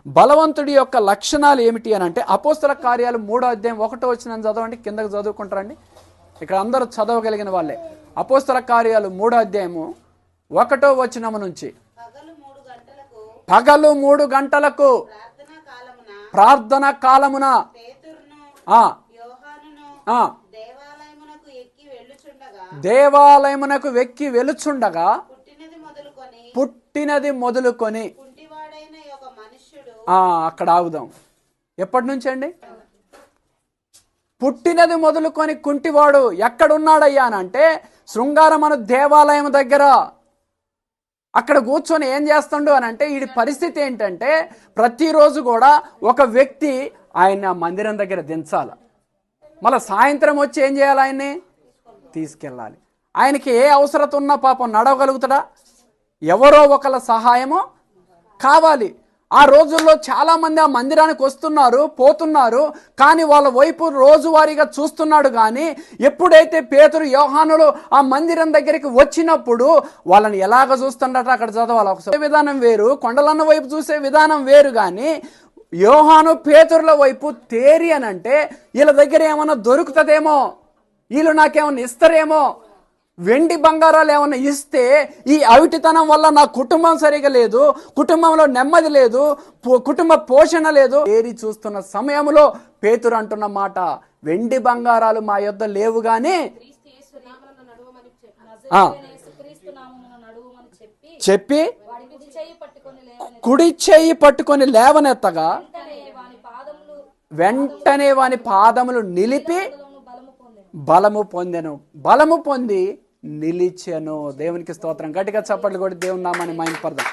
బలవంతుడి యొక్క లక్షణాలు ఏమిటి అని అంటే అపోస్తల కార్యాలు 3వ అధ్యాయం 1వ వచనం చదవండి, కిందకు చదువుకుంటారండి. ఇక్కడ అందరూ చదవగలిగిన వాళ్ళే. అపోస్తల కార్యాలు 3వ అధ్యాయము 1వ వచనం నుంచి, పగలు 3 గంటలకు ప్రార్థన కాలమున దేవాలయమునకు వెక్కి వెలుచుండగా పుట్టినది మొదలుకొని అక్కడ ఆగుదాం. ఎప్పటి నుంచి అండి? పుట్టినది మొదలుకొని కుంటివాడు ఎక్కడున్నాడయ్యా అని అంటే శృంగారమను దేవాలయం దగ్గర. అక్కడ కూర్చొని ఏం చేస్తాడు అని అంటే వీడి పరిస్థితి ఏంటంటే ప్రతిరోజు కూడా ఒక వ్యక్తి ఆయన మందిరం దగ్గర దించాలి, మళ్ళీ సాయంత్రం వచ్చి ఏం చేయాలి? ఆయన్ని తీసుకెళ్ళాలి. ఆయనకి ఏ అవసరత ఉన్నా పాపం నడవగలుగుతాడా? ఎవరో ఒకళ్ళ సహాయము కావాలి. ఆ రోజుల్లో చాలామంది ఆ మందిరానికి వస్తున్నారు, పోతున్నారు, కానీ వాళ్ళ వైపు రోజువారీగా చూస్తున్నాడు. కానీ ఎప్పుడైతే పేతురు యోహానులు ఆ మందిరం దగ్గరికి వచ్చినప్పుడు వాళ్ళని ఎలాగ చూస్తుండట అక్కడ చదవాలి. ఒకసారి విధానం వేరు, కొండలన్న వైపు చూసే విధానం వేరు. కానీ యోహాను పేతురుల వైపు తేరి అని అంటే వీళ్ళ దగ్గర ఏమన్నా దొరుకుతుందేమో, వీళ్ళు నాకేమన్నా ఇస్తారేమో, వెండి బంగారాలు ఏమన్నా ఇస్తే ఈ అవిటితనం వల్ల నా కుటుంబం సరిగా లేదు, కుటుంబంలో నెమ్మది లేదు, కుటుంబ పోషణ లేదు. ఏరి చూస్తున్న సమయంలో పేతురు అంటున్న మాట, వెండి బంగారాలు మా యొద్ద లేవు గాని చెప్పి కుడి చెయ్యి పట్టుకొని లేవనెత్తగా వెంటనే వాని పాదములు నిలిపి బలము పొంది నిలిచెను. దేవునికి స్తోత్రం. గట్టిగా చప్పట్లు కొట్టి దేవుని నామాన్ని మహిమపరదాం.